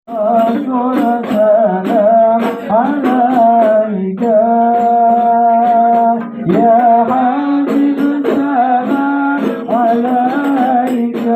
السلام عليك يا حبيب السلام عليك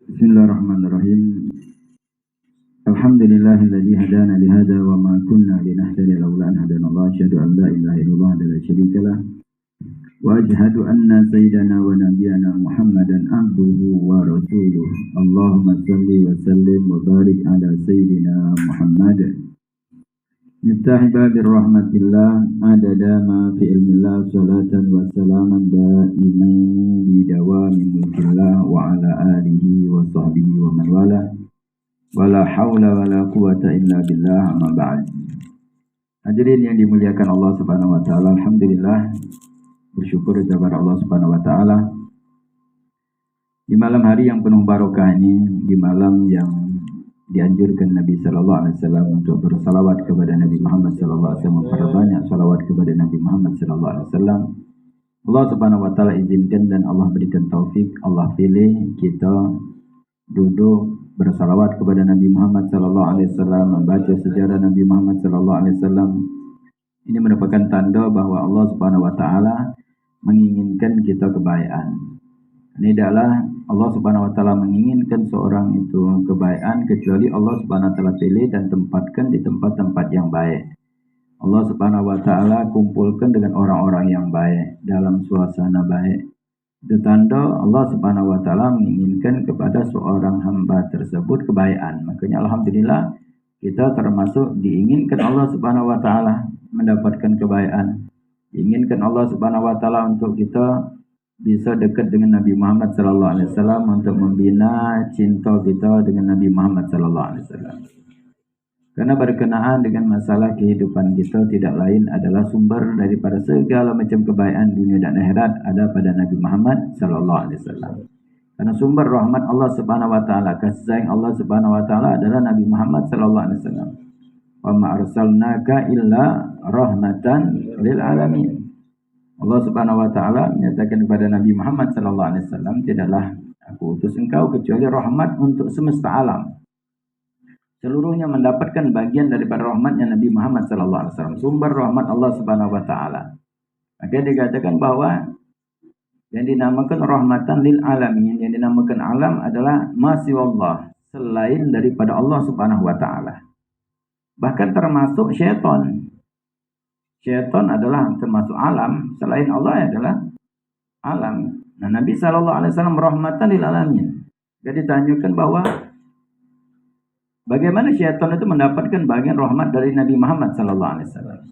Bismillahirrahmanirrahim. Alhamdulillahilladzi hadana li hada wa ma kunna linahtadiya laula an hadanallah. Asyhadu an la ilaha illallah wa la syarika lah. Wa asyhadu anna sayyidana wa nabiyyana Muhammadan abduhu wa rasuluh. Allahumma shalli wa sallim wa barik ala sayyidina Muhammad. Miftah babir rahmatillah adada ma fi ilmillah salatan wa salaman daimaini bidawami mulkillah wa ala alihi wa sahbihi wa man wala wala hawla wala quwata illa billah amma ba'd. Hadirin yang dimuliakan Allah Subhanahu wa taala, alhamdulillah bersyukur kepada Allah Subhanahu wa taala di malam hari yang penuh barokah ini, di malam yang dianjurkan Nabi sallallahu alaihi wasallam untuk bersalawat kepada Nabi Muhammad sallallahu alaihi wasallam, memperbanyak salawat kepada Nabi Muhammad sallallahu alaihi wasallam. Allah Subhanahu wa taala izinkan dan Allah berikan taufik, Allah pilih kita duduk bersalawat kepada Nabi Muhammad sallallahu alaihi wasallam, membaca sejarah Nabi Muhammad sallallahu alaihi wasallam. Ini merupakan tanda bahwa Allah Subhanahu wa taala menginginkan kita kebaikan. Ini adalah Allah Subhanahu wa taala menginginkan seorang itu kebaikan kecuali Allah Subhanahu wa taala pilih dan tempatkan di tempat-tempat yang baik. Allah Subhanahu wa taala kumpulkan dengan orang-orang yang baik dalam suasana baik. Itu tanda Allah Subhanahu wa taala menginginkan kepada seorang hamba tersebut kebaikan. Makanya alhamdulillah kita termasuk diinginkan Allah Subhanahu wa taala mendapatkan kebaikan. Diinginkan Allah Subhanahu wa taala untuk kita bisa dekat dengan Nabi Muhammad sallallahu alaihi wasallam, untuk membina cinta kita dengan Nabi Muhammad sallallahu alaihi wasallam. Karena berkenaan dengan masalah kehidupan kita tidak lain adalah sumber daripada segala macam kebaikan dunia dan akhirat ada pada Nabi Muhammad sallallahu alaihi wasallam. Karena sumber rahmat Allah Subhanahu wa taala, kasih sayang Allah Subhanahu wa taala adalah Nabi Muhammad sallallahu alaihi wasallam. Wa ma arsalnaka illa rahmatan lil alamin. Allah Subhanahu wa taala menyatakan kepada Nabi Muhammad sallallahu alaihi wasallam, tidaklah aku utus engkau kecuali rahmat untuk semesta alam. seluruhnya mendapatkan bagian daripada rahmatnya Nabi Muhammad SAW, sumber rahmat Allah Subhanahu Wa Taala. Maka dikatakan bahwa yang dinamakan rahmatan lil alamin, yang dinamakan alam adalah masih Allah, selain daripada Allah Subhanahu Wa Taala. Bahkan termasuk syaitan. Syaitan adalah termasuk alam, selain Allah adalah alam. Nah, Nabi SAW rahmatan lil alamin. Jadi ditanyakan bahwa bagaimana syaitan itu mendapatkan bagian rahmat dari Nabi Muhammad SAW.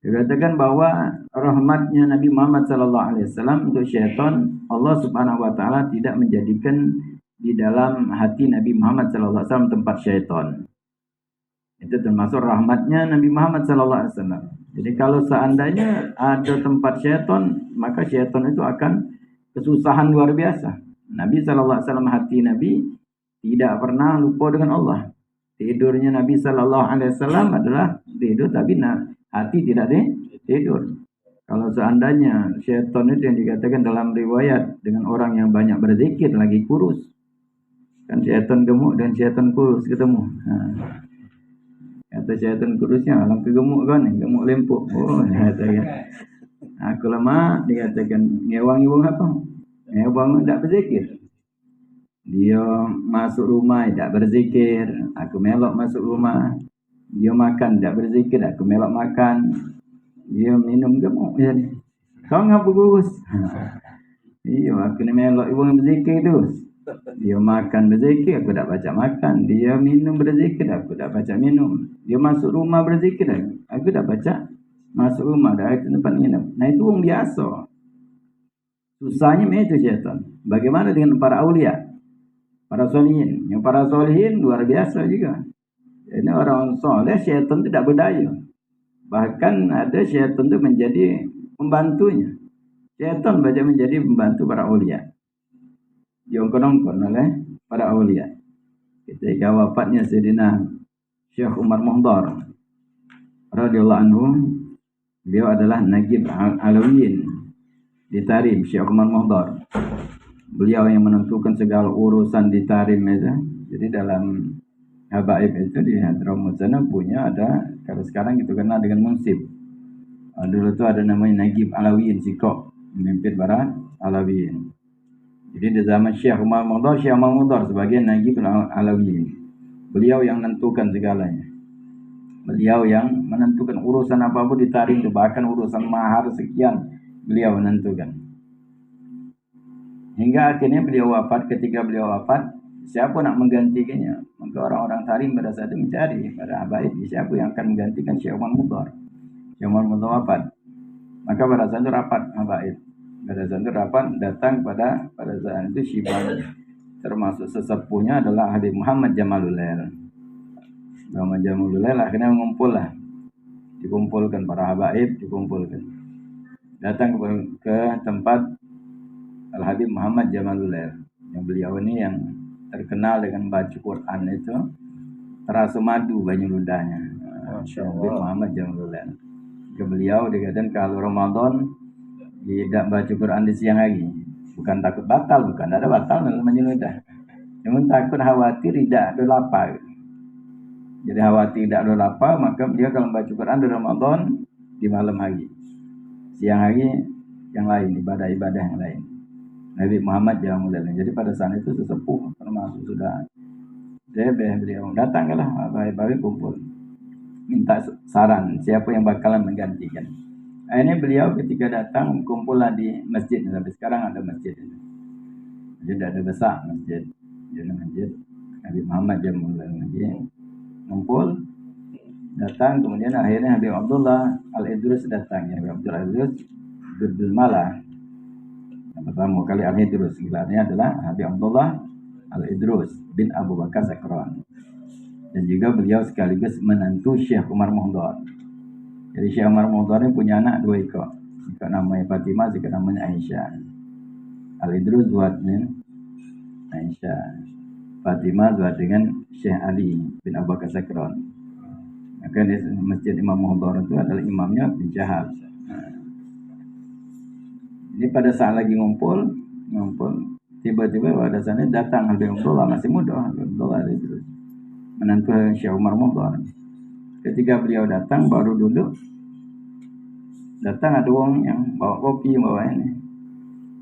Dikatakan bahwa rahmatnya Nabi Muhammad SAW untuk syaitan, Allah Subhanahu Wa Taala tidak menjadikan di dalam hati Nabi Muhammad SAW tempat syaitan. Itu termasuk rahmatnya Nabi Muhammad SAW. Jadi kalau seandainya ada tempat syaitan, maka syaitan itu akan kesusahan luar biasa. Nabi SAW, hati Nabi tidak pernah lupa dengan Allah. Tidurnya Nabi SAW adalah tidur, tapi hati tidak tidur. Kalau seandainya syaitan itu yang dikatakan dalam riwayat dengan orang yang banyak berzikir lagi kurus. Kan syaitan gemuk dan syaitan kurus ketemu. Kata syaitan kurusnya, alam kegemuk kan, gemuk lempuk. Oh, dikatakan. Aku lemah, dikatakan, ngewang-ngewang apa? Ngewang tidak berzikir. Dia masuk rumah, tidak berzikir. Aku melok masuk rumah. Dia makan, tidak berzikir. Aku melok makan. Dia minum gemuk. Jadi, kau ngapa kurus? Iya, aku ni melok ibu berzikir tu. Dia makan berzikir, aku tak baca makan. Dia minum berzikir, aku tak baca minum. Dia masuk rumah berzikir, aku tak baca masuk rumah. Dah ke tempat minum. Nah itu orang biasa. Susahnya itu syaitan. Bagaimana dengan para aulia? Para solihin. Yang para solihin luar biasa juga. Ini orang soleh, syaitan tidak berdaya. Bahkan ada syaitan itu menjadi pembantunya. Syaitan banyak menjadi pembantu para aulia. Diongkon-ongkon oleh para aulia. Ketika wafatnya Sayyidina Syekh Umar Muhdar radhiyallahu anhu, beliau adalah Nagib Alawiyin di Tarim, Syekh Umar Muhdar. Beliau yang menentukan segala urusan di Tarim itu. Jadi dalam habaib itu di Hadramaut sana punya ada, kalau sekarang itu kenal dengan munsib. Dulu itu ada namanya Nagib Alawiyin Sikok, memimpin para Alawiyin. Jadi di zaman Syekh Umar Muhdar, Syekh Umar Muhdar sebagai Nagib Alawiyin. Beliau yang menentukan segalanya. Beliau yang menentukan urusan apapun di Tarim itu, bahkan urusan mahar sekian beliau menentukan. Hingga akhirnya beliau wafat. Ketika beliau wafat, siapa nak menggantikannya? Maka orang-orang Tarim pada saat itu mencari pada habaib siapa yang akan menggantikan Syekh Umar Muhdar. Syekh Umar Muhdar wafat. Maka pada saat itu rapat habaib. Pada saat itu rapat datang pada saat itu Syibani. Termasuk sesepuhnya adalah Habib Muhammad Jamalul Lail. Muhammad Jamalul Lail akhirnya mengumpullah. Dikumpulkan para habaib, dikumpulkan. Datang ke tempat Al-Habib Muhammad Jamalul Lail. Yang beliau ini yang terkenal dengan baca Quran itu, terasa madu banyak ludahnya. Habib Muhammad Jamalul Lail. Ke beliau dikatakan kalau Ramadan tidak baca Quran di siang hari, bukan takut batal, bukan ada batal dalam menyeludah. Namun takut khawatir tidak ada lapar. Jadi khawatir tidak ada lapar, maka dia kalau baca Quran di Ramadan di malam hari. Siang hari yang lain, ibadah-ibadah yang lain. Nabi Muhammad Jamalul Lail. Jadi pada saat itu sesepuh termasuk sudah beliau datanglah baik-baik kumpul. Minta saran siapa yang bakalan menggantikan. Akhirnya beliau ketika datang kumpullah di masjid. Sampai sekarang ada masjid. Jadi ada besar masjid. Jadi masjid Nabi Muhammad Jamalul Lail. Kumpul, datang, kemudian akhirnya Habib Abdullah Al-Idrus datang. Habib Abdullah Al-Idrus Berdul Malah. Yang pertama kali Al-Idrus, gelarnya adalah Habib Abdullah Al-Idrus bin Abu Bakar Zakron. Dan juga beliau sekaligus menantu Syekh Umar Muhdar. Jadi Syekh Umar Muhdar ini punya anak 2 ekor. Ekor namanya Fatimah, ekor namanya Aisyah. Al-Idrus buat Aisyah. Fatimah buat dengan Syekh Ali bin Abu Bakar Zakron. Maka di Masjid Imam Muhdar itu adalah imamnya bin Jahal. Jadi pada saat lagi ngumpul, tiba-tiba pada sana datang Habib Abdullah, masih muda, Habib Abdullah Al-Idrus. menantu Syekh Umar Mudhar. Ketika beliau datang baru duduk, datang ada orang yang bawa kopi, bawa ini.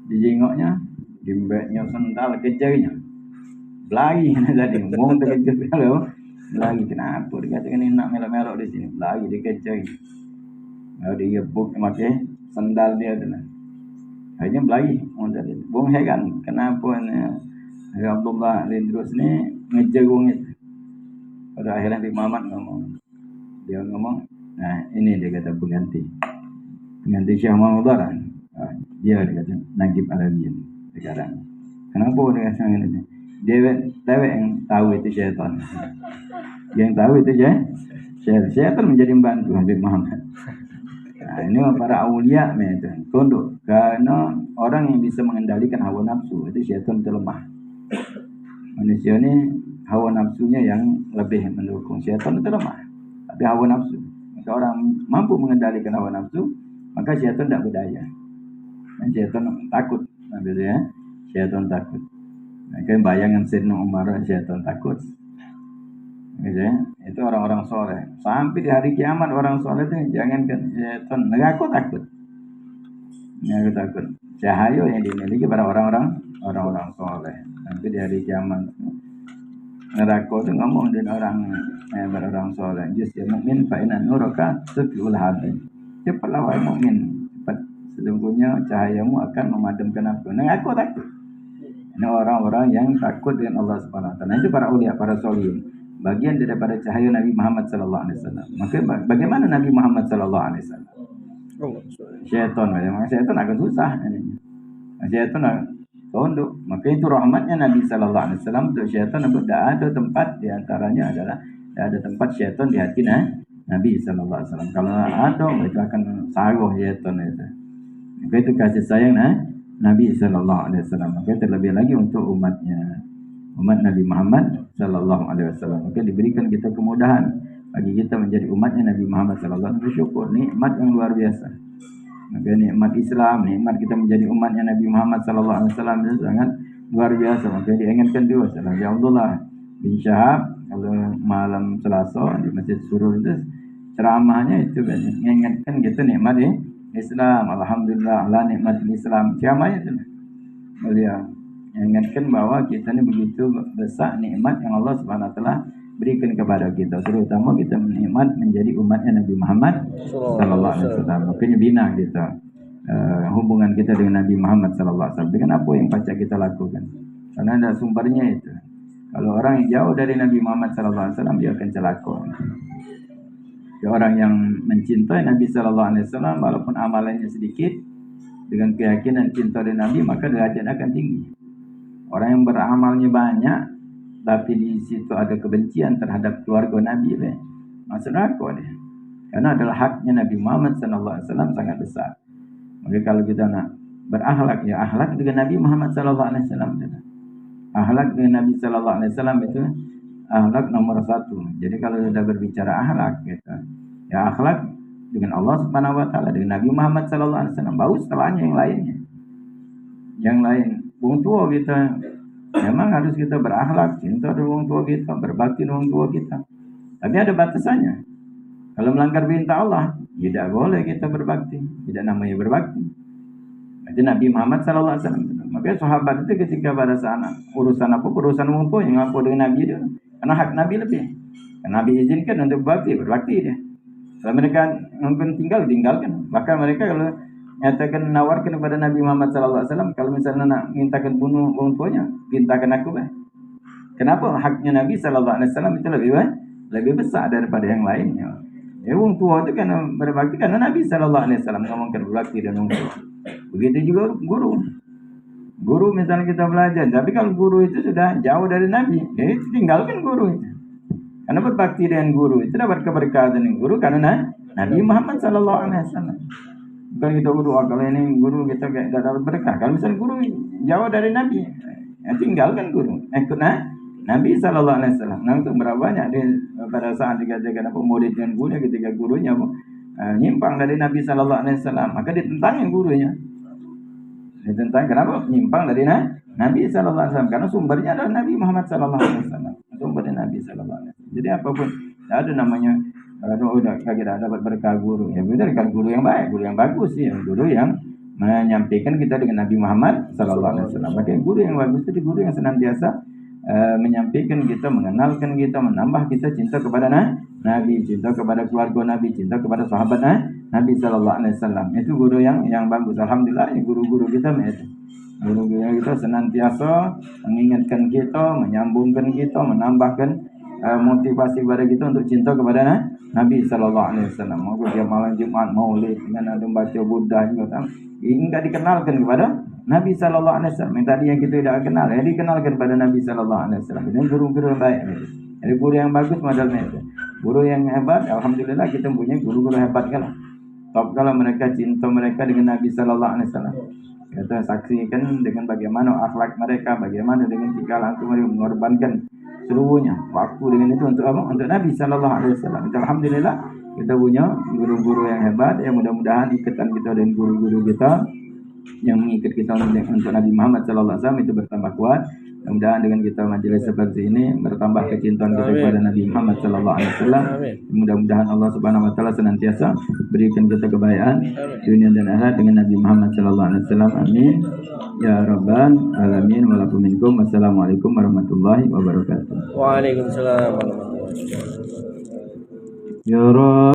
Dijengoknya, dimbeknya sendal kejarinya. Belagi tadi, ngomong terkejut kalau belagi kenapa dikatakan ini nak melok-melok di sini, belagi dikejari. Lalu dia gebuk pakai sendal dia tu. Akhirnya belagi, orang tadi. Bung heran, kenapa ni Abdullah Lindrus ni ngejar orang itu. Pada akhirnya Nabi Muhammad ngomong, dia ngomong, nah ini dia kata pengganti Syekh Muhammad Mudhar. Dia kata Nagib Alawiyin sekarang. Kenapa dia kata ini? Dia yang tahu itu syaitan. Yang tahu itu syaitan menjadi membantu Nabi Muhammad. Nah, ini para aulia itu tunduk karena orang yang bisa mengendalikan hawa nafsu itu syaitan terlemah. Manusia ini hawa nafsunya yang lebih mendukung, syaitan itu lemah. Tapi hawa nafsu, maka orang mampu mengendalikan hawa nafsu, maka syaitan tidak berdaya. Dan syaitan takut, ya, syaitan takut. Maka bayangan Sayyidina Umar, syaitan takut. Gitu ya. Itu orang-orang soleh. Sampai di hari kiamat orang soleh itu jangankan syaitan, neraka takut. Neraka takut. Cahaya yang dimiliki para orang-orang soleh. Nanti di hari kiamat neraka itu ngomong dengan orang soleh. Justru mukmin fa inna nuraka tudfi'ul hadid. Cepatlah wahai mukmin, cepat. Sesungguhnya cahayamu akan memadamkan api. Neraka takut. Ini orang-orang yang takut dengan Allah Subhanahu wa taala. Itu para aulia, para solihin. Bagian daripada cahaya Nabi Muhammad sallallahu alaihi wasallam. Maka bagaimana Nabi Muhammad sallallahu alaihi wasallam? Syaitan akan susah ini. Syaitan akan tunduk. Maka itu rahmatnya Nabi sallallahu alaihi wasallam untuk syaitan. Tidak ada tempat di antaranya adalah tidak ada tempat syaitan di hati Nabi sallallahu alaihi wasallam. Kalau ada itu akan saruh syaitan itu. Maka itu kasih sayang Nabi sallallahu alaihi wasallam. Maka terlebih lagi untuk umatnya. Umat Nabi Muhammad sallallahu alaihi wasallam. Maka diberikan kita kemudahan bagi kita menjadi umatnya Nabi Muhammad sallallahu alaihi wasallam. Bersyukur, nikmat yang luar biasa. Maka nikmat Islam, nikmat kita menjadi umatnya Nabi Muhammad sallallahu alaihi wasallam itu sangat luar biasa. Maka diingatkan dulu Sayyidina Abdullah bin Syahab kalau malam Selasa di Masjid Surur itu ceramahnya itu kan mengingatkan kita nikmat Islam. Alhamdulillah ala nikmat Islam. Ceramahnya itu beliau mengingatkan bahwa kita ini begitu besar nikmat yang Allah Subhanahu wa taala berikan kepada kita, terutama kita menikmat menjadi umatnya Nabi Muhammad sallallahu alaihi wasallam. Makanya bina kita hubungan kita dengan Nabi Muhammad sallallahu alaihi wasallam dengan apa yang baca kita lakukan. Karena ada sumbernya itu. Kalau orang yang jauh dari Nabi Muhammad sallallahu alaihi wasallam dia akan celaka. Orang yang mencintai Nabi sallallahu alaihi wasallam walaupun amalannya sedikit dengan keyakinan cinta dengan Nabi maka derajatnya akan tinggi. Orang yang beramalnya banyak tapi di situ ada kebencian terhadap keluarga Nabi, masuk neraka dia. Karena adalah haknya Nabi Muhammad sallallahu alaihi wasallam sangat besar. Maka kalau kita nak berakhlak ya akhlak dengan Nabi Muhammad sallallahu alaihi wasallam. Akhlak dengan Nabi sallallahu alaihi wasallam itu akhlak nomor 1. Jadi kalau sudah berbicara akhlak gitu, ya akhlak dengan Allah Subhanahu wa taala, dengan Nabi Muhammad sallallahu alaihi wasallam, baru setelahnya yang lainnya. Yang lain, wong tua kita memang harus kita berakhlak, cinta dengan wong tua kita, berbakti dengan wong tua kita. Tapi ada batasannya. Kalau melanggar perintah Allah, tidak boleh kita berbakti. Tidak namanya berbakti. Itu Nabi Muhammad sallallahu alaihi wasallam. Makanya sahabat itu ketika pada sana urusan wong tua yang apa dengan Nabi itu. Karena hak Nabi lebih. Karena Nabi izinkan untuk berbakti dia. Kalau mereka mungkin tinggalkan. Bahkan mereka kalau nyatakan menawarkan kepada Nabi Muhammad sallallahu alaihi wasallam, kalau misalnya nak mintakan bunuh wong tuanya, mintakan aku Kenapa? Haknya Nabi sallallahu alaihi wasallam itu lebih besar daripada yang lainnya. Ya wong tua itu kan berbakti karena Nabi sallallahu alaihi wasallam ngomongkan berbakti dan wong tua. Begitu juga guru. Guru misalnya kita belajar, tapi kalau guru itu sudah jauh dari Nabi, ya tinggalkan guru itu. Karena berbakti dengan guru itu dapat keberkahan dengan guru karena Nabi Muhammad sallallahu alaihi wasallam. Bukan kita berdoa kalau ini guru kita tidak dapat berkah. Kalau misalnya guru jauh dari Nabi, ya tinggalkan guru. Ikut Nabi sallallahu alaihi wasallam. Nah, untuk berapa banyak pada saat dikatakan apa murid dan guru ketika gurunya nyimpang dari Nabi sallallahu alaihi wasallam, maka ditentangin gurunya. Ditentang kenapa? Nyimpang dari Nabi sallallahu alaihi wasallam karena sumbernya adalah Nabi Muhammad sallallahu alaihi wasallam. bergantung pada Nabi sallallahu alaihi wasallam. Jadi apapun, tak ada namanya udah kita dapat berkah guru. Ya benar kan, guru yang baik, guru yang bagus ya, guru yang menyampaikan kita dengan Nabi Muhammad sallallahu alaihi wasallam. Maka guru yang bagus itu guru yang senantiasa menyampaikan kita, mengenalkan kita, menambah kita cinta kepada Nabi, cinta kepada keluarga Nabi, cinta kepada sahabat Nabi sallallahu alaihi wasallam. Itu guru yang bagus. Alhamdulillah, guru-guru kita itu. Guru-guru kita senantiasa mengingatkan kita, menyambungkan kita, menambahkan motivasi kepada kita untuk cinta kepada Nabi sallallahu alaihi wasallam. Maka dia malam Jumat Maulid dengan ada baca Buddha juga kan. Ini enggak dikenalkan kepada Nabi sallallahu alaihi wasallam. Yang tadi yang kita tidak kenal, ya dikenalkan pada Nabi sallallahu alaihi wasallam. Ini guru-guru yang baik itu. Jadi guru yang bagus modelnya itu. Guru yang hebat, alhamdulillah kita punya guru-guru hebat kan. Top kalau mereka cinta mereka dengan Nabi sallallahu alaihi wasallam. Kita saksikan dengan bagaimana akhlak mereka, bagaimana dengan tingkah laku mereka mengorbankan seluruhnya waktu dengan itu untuk apa? Untuk Nabi sallallahu alaihi wasallam. Alhamdulillah kita punya guru-guru yang hebat. Yang mudah-mudahan ikatan kita dengan guru-guru kita yang mengikat kita untuk Nabi Muhammad sallallahu alaihi wasallam itu bertambah kuat. Mudah-mudahan dengan kita majelis seperti ini bertambah kecintaan kita kepada Nabi Muhammad sallallahu alaihi wasallam. Mudah-mudahan Allah Subhanahu wa taala senantiasa berikan kita kebaikan dunia dan akhirat dengan Nabi Muhammad sallallahu alaihi wasallam. Amin ya rabbal alamin. Walakum minkum. Wassalamualaikum warahmatullahi wabarakatuh. Waalaikumsalam warahmatullahi wabarakatuh. Ya Rabb.